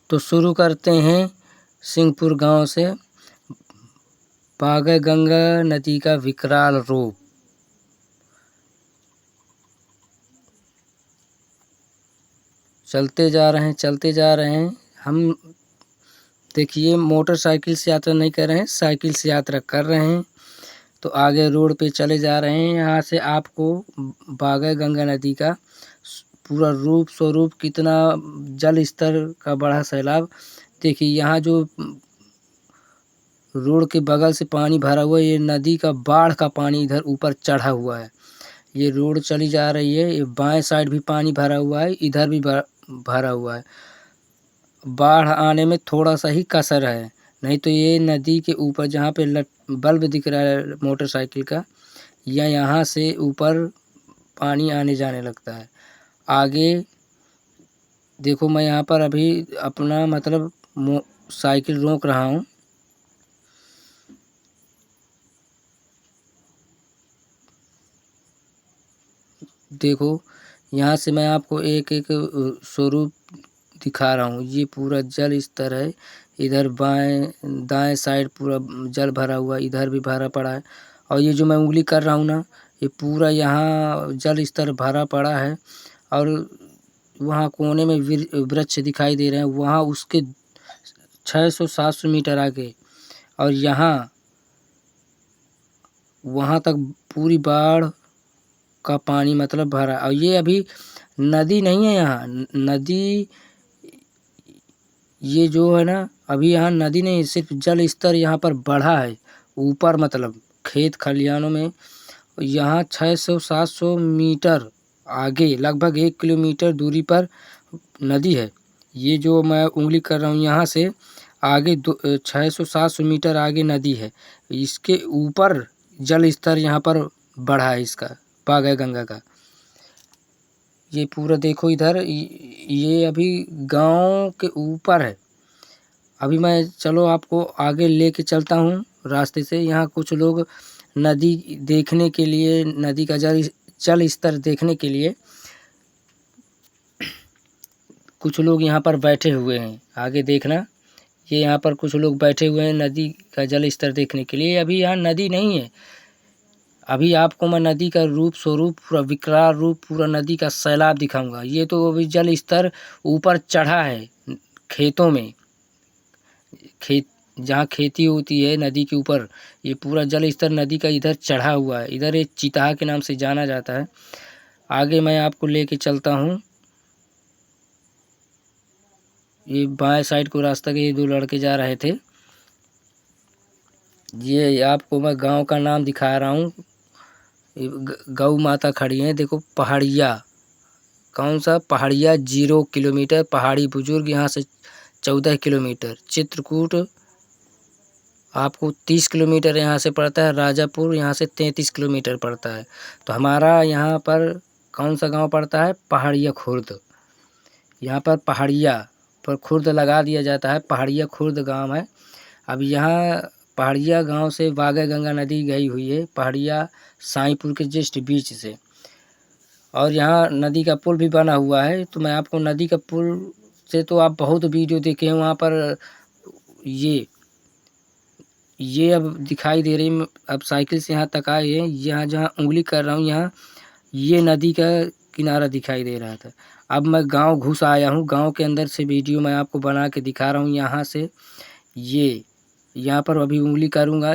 तो शुरू करते हैं सिंहपुर गांव से। बागै गंगा नदी का विकराल रूप। चलते जा रहे हैं हम। देखिए, मोटरसाइकिल से यात्रा नहीं कर रहे हैं, साइकिल से यात्रा कर रहे हैं। तो आगे रोड पे चले जा रहे हैं। यहाँ से आपको बागै गंगा नदी का पूरा रूप स्वरूप, कितना जल स्तर का बड़ा सैलाब। देखिए, यहाँ जो रोड के बगल से पानी भरा हुआ है, ये नदी का बाढ़ का पानी इधर ऊपर चढ़ा हुआ है। ये रोड चली जा रही है, ये बाएं साइड भी पानी भरा हुआ है, इधर भी भरा हुआ है। बाढ़ आने में थोड़ा सा ही कसर है, नहीं तो ये नदी के ऊपर जहाँ पे बल्ब दिख रहा है मोटरसाइकिल का, या यहाँ से ऊपर पानी आने जाने लगता है। आगे देखो, मैं यहाँ पर अभी अपना मतलब साइकिल रोक रहा हूँ। देखो, यहाँ से मैं आपको एक एक स्वरूप दिखा रहा हूँ। ये पूरा जल स्तर है। इधर बाएं दाएं साइड पूरा जल भरा हुआ, इधर भी भरा पड़ा है। और ये जो मैं उंगली कर रहा हूँ ना, ये पूरा यहाँ जल स्तर भरा पड़ा है। और वहाँ कोने में वृक्ष दिखाई दे रहे हैं, वहाँ उसके 600-700 मीटर आगे। और यहाँ वहाँ तक पूरी बाढ़ का पानी मतलब भरा। और ये अभी नदी नहीं है, यहाँ नदी, ये जो है ना, अभी यहाँ नदी नहीं, सिर्फ जल स्तर यहाँ पर बढ़ा है ऊपर, मतलब खेत खलिहानों में। यहाँ 600-700 मीटर आगे, लगभग 1 किलोमीटर दूरी पर नदी है। ये जो मैं उंगली कर रहा हूँ, यहाँ से आगे 600-700 मीटर आगे नदी है। इसके ऊपर जल स्तर यहाँ पर बढ़ा है इसका, बागै गंगा का। ये पूरा देखो इधर, ये अभी गांव के ऊपर है। अभी मैं चलो आपको आगे लेके चलता हूँ रास्ते से। यहाँ कुछ लोग नदी देखने के लिए, नदी का जल स्तर देखने के लिए कुछ लोग यहाँ पर बैठे हुए हैं। आगे देखना, ये यहाँ पर कुछ लोग बैठे हुए हैं नदी का जल स्तर देखने के लिए। अभी यहाँ नदी नहीं है। अभी आपको मैं नदी का रूप स्वरूप, पूरा विकराल रूप, पूरा नदी का सैलाब दिखाऊंगा। ये तो अभी जल स्तर ऊपर चढ़ा है खेतों में, जहाँ खेती होती है नदी के ऊपर, ये पूरा जल स्तर नदी का इधर चढ़ा हुआ है। इधर एक चिताहा के नाम से जाना जाता है। आगे मैं आपको लेके चलता हूँ। ये बाएं साइड को रास्ता के ये 2 लड़के जा रहे थे। ये आपको मैं गांव का नाम दिखा रहा हूँ। गौ माता खड़ी हैं, देखो पहाड़िया। कौन सा पहाड़िया? 0 किलोमीटर। पहाड़ी बुजुर्ग यहाँ से 14 किलोमीटर। चित्रकूट आपको 30 किलोमीटर यहाँ से पड़ता है। राजापुर यहाँ से 33 किलोमीटर पड़ता है। तो हमारा यहाँ पर कौन सा गांव पड़ता है? पहाड़िया खुर्द। यहाँ पर पहाड़िया पर खुर्द लगा दिया जाता है, पहाड़िया खुर्द गांव है। अब यहाँ पहाड़िया गांव से बागै गंगा नदी गई हुई है, पहाड़िया साईंपुर के जस्ट बीच से। और यहाँ नदी का पुल भी बना हुआ है। तो मैं आपको नदी का पुल से, तो आप बहुत वीडियो देखे हैं वहाँ पर। ये अब दिखाई दे रही। अब साइकिल से यहाँ तक आए हैं, यहाँ जहाँ उंगली कर रहा हूँ, यहाँ ये नदी का किनारा दिखाई दे रहा था। अब मैं गांव घुस आया हूँ। गांव के अंदर से वीडियो मैं आपको बना के दिखा रहा हूँ। यहाँ से ये यहाँ पर अभी उंगली करूँगा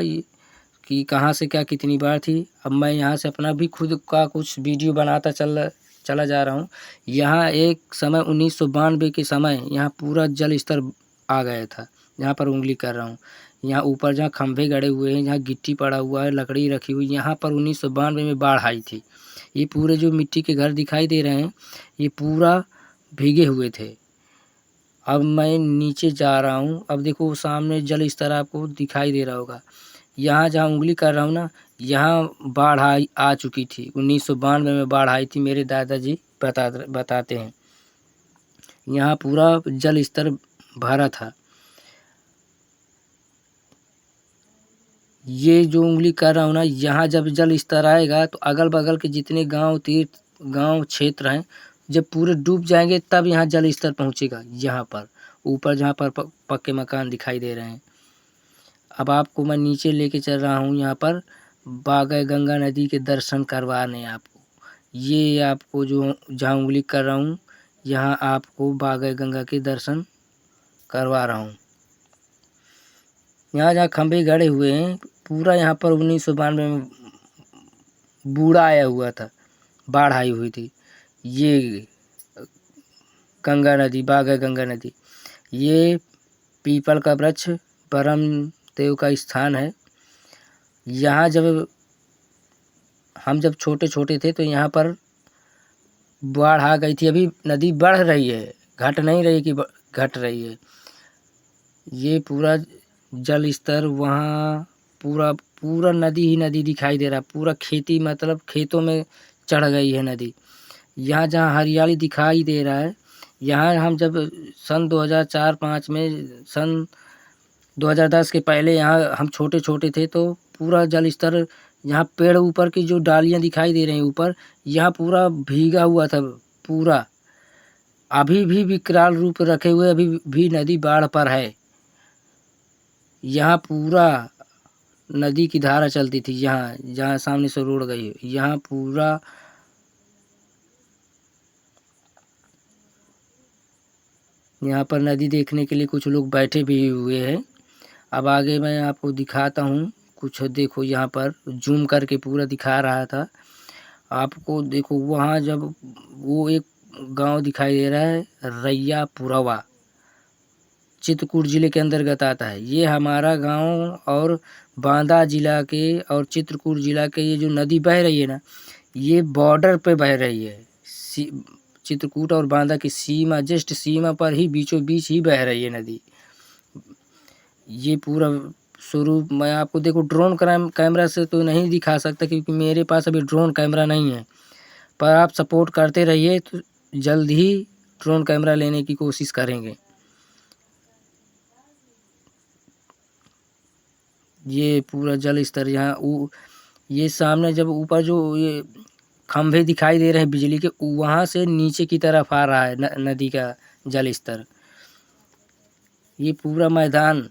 कि कहाँ से क्या कितनी बार थी। अब मैं यहाँ से अपना भी खुद का कुछ वीडियो बनाता चला जा रहा हूँ। यहाँ एक समय 1992 के समय यहाँ पूरा जल स्तर आ गया था। यहाँ पर उंगली कर रहा हूँ। यहाँ ऊपर जहाँ खंभे गड़े हुए हैं, जहाँ गिट्टी पड़ा हुआ है, लकड़ी रखी हुई, यहाँ पर 1992 में बाढ़ आई थी। ये पूरे जो मिट्टी के घर दिखाई दे रहे हैं, ये पूरा भीगे हुए थे। अब मैं नीचे जा रहा हूँ। अब देखो सामने जल स्तर आपको दिखाई दे रहा होगा। यहाँ जहाँ उंगली कर रहा हूँ ना, यहाँ बाढ़ आ चुकी थी। 1992 में बाढ़ आई थी, मेरे दादाजी बताते हैं। यहाँ पूरा जल स्तर भरा था। ये जो उंगली कर रहा हूँ ना, यहाँ जब जल स्तर आएगा तो अगल बगल के जितने गांव क्षेत्र हैं, जब पूरे डूब जाएंगे तब यहाँ जल स्तर पहुँचेगा, यहाँ पर ऊपर जहाँ पर पक्के मकान दिखाई दे रहे हैं। अब आपको मैं नीचे लेके चल रहा हूँ यहाँ पर बागै गंगा नदी के दर्शन करवाने आपको। ये आपको जो जहाँ उंगली कर रहा हूँ यहाँ आपको बागै गंगा के दर्शन करवा रहा हूँ। यहाँ जहाँ खंभे गड़े हुए हैं पूरा यहाँ पर 1992 में बूढ़ा आया हुआ था, बाढ़ आई हुई थी। ये गंगा नदी बागै गंगा नदी, ये पीपल का वृक्ष परम देव का स्थान है। यहाँ जब हम छोटे छोटे थे तो यहाँ पर बाढ़ आ गई थी। अभी नदी बढ़ रही है, घट नहीं रही कि घट रही है। ये पूरा जल स्तर वहाँ पूरा नदी ही नदी दिखाई दे रहा, पूरा खेती मतलब खेतों में चढ़ गई है नदी। यहाँ जहाँ हरियाली दिखाई दे रहा है, यहाँ हम जब सन 2004-05 में सन 2010 के पहले यहाँ हम छोटे छोटे थे तो पूरा जल स्तर यहाँ पेड़ ऊपर की जो डालियाँ दिखाई दे रही हैं ऊपर, यहाँ पूरा भीगा हुआ था पूरा। अभी भी विकराल रूप रखे हुए अभी भी नदी बाढ़ पर है। यहाँ पूरा नदी की धारा चलती थी, यहाँ जहाँ सामने से रोड गई है यहाँ पूरा यहाँ पर नदी देखने के लिए कुछ लोग बैठे भी हुए हैं। अब आगे मैं आपको दिखाता हूँ कुछ। देखो यहाँ पर जूम करके पूरा दिखा रहा था आपको। देखो वहाँ जब वो एक गांव दिखाई दे रहा है रैया पुरवा, चित्रकूट जिले के अंतर्गत आता है। ये हमारा गांव और बांदा जिला के और चित्रकूट जिला के ये जो नदी बह रही है ना, ये बॉर्डर पे बह रही है। चित्रकूट और बांदा की सीमा जस्ट सीमा पर ही बीचों बीच ही बह रही है नदी। ये पूरा स्वरूप मैं आपको देखो ड्रोन कैमरा से तो नहीं दिखा सकता क्योंकि मेरे पास अभी ड्रोन कैमरा नहीं है, पर आप सपोर्ट करते रहिए तो जल्द ही ड्रोन कैमरा लेने की कोशिश करेंगे। ये पूरा जल स्तर यहाँ ये सामने जब ऊपर जो ये खंभे दिखाई दे रहे हैं बिजली के, वहाँ से नीचे की तरफ आ रहा है नदी का जल स्तर। ये पूरा मैदान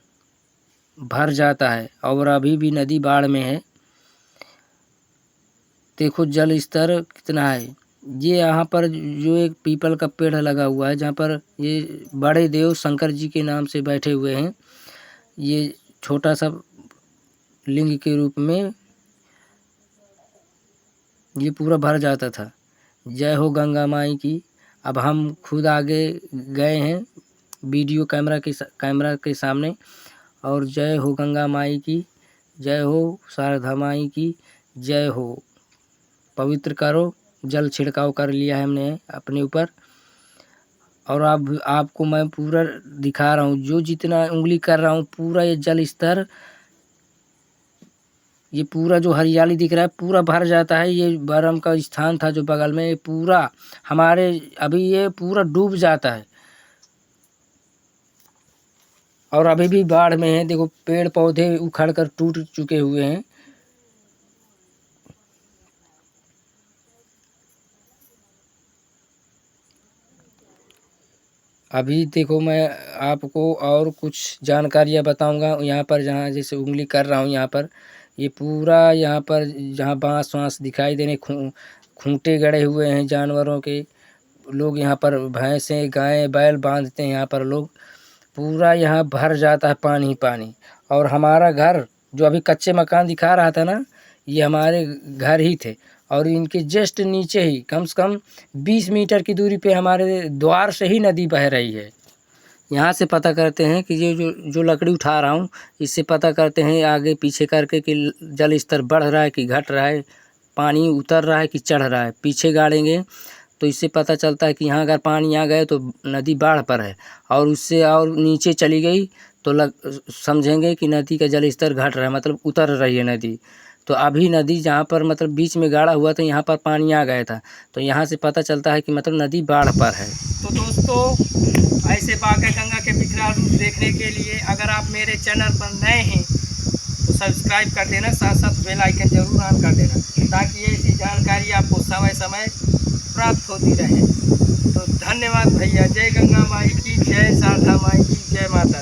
भर जाता है और अभी भी नदी बाढ़ में है। देखो जल स्तर कितना है। ये यहाँ पर जो एक पीपल का पेड़ लगा हुआ है जहाँ पर ये बड़े देव शंकर जी के नाम से बैठे हुए हैं। ये छोटा सा लिंग के रूप में ये पूरा भर जाता था। जय हो गंगा माई की। अब हम खुद आगे गए हैं वीडियो कैमरा के सामने और जय हो गंगा माई की, जय हो शारदा माई की, जय हो। पवित्र करो, जल छिड़काव कर लिया है हमने अपने ऊपर। और अब आपको मैं पूरा दिखा रहा हूँ, जो जितना उंगली कर रहा हूँ पूरा ये जल स्तर, ये पूरा जो हरियाली दिख रहा है पूरा भर जाता है। ये बरम का स्थान था जो बगल में, ये पूरा हमारे अभी ये पूरा डूब जाता है और अभी भी बाढ़ में है। देखो पेड़ पौधे उखड़ कर टूट चुके हुए हैं। अभी देखो मैं आपको और कुछ जानकारियाँ बताऊंगा। यहाँ पर जहाँ जैसे उंगली कर रहा हूँ यहाँ पर ये पूरा यहाँ पर जहाँ बाँस वाँस दिखाई देने खूंटे गड़े हुए हैं जानवरों के। लोग यहाँ पर भैंसें गायें बैल बांधते हैं यहाँ पर लोग। पूरा यहाँ भर जाता है पानी पानी। और हमारा घर जो अभी कच्चे मकान दिखा रहा था ना, ये हमारे घर ही थे और इनके जस्ट नीचे ही कम से कम 20 मीटर की दूरी पे हमारे द्वार से ही नदी बह रही है। यहाँ से पता करते हैं कि ये जो लकड़ी उठा रहा हूँ इससे पता करते हैं आगे पीछे करके कि जल स्तर बढ़ रहा है कि घट रहा है, पानी उतर रहा है कि चढ़ रहा है। पीछे गाड़ेंगे तो इससे पता चलता है कि यहाँ अगर पानी आ गए तो नदी बाढ़ पर है और उससे और नीचे चली गई तो समझेंगे कि नदी का जल स्तर घट रहा है, मतलब उतर रही है नदी। तो अभी नदी जहाँ पर मतलब बीच में गाड़ा हुआ था यहाँ पर पानी आ गया था, तो यहाँ से पता चलता है कि मतलब नदी बाढ़ पर है। तो दोस्तों ऐसे बागै गंगा के विकराल रूप देखने के लिए अगर आप मेरे चैनल पर नए हैं तो सब्सक्राइब कर देना, साथ साथ बेल आइकन जरूर ऑन कर देना ताकि ये ऐसी जानकारी आपको समय समय प्राप्त होती रहे। तो धन्यवाद भैया। जय गंगा माई की जय, शारदा माई की जय माता।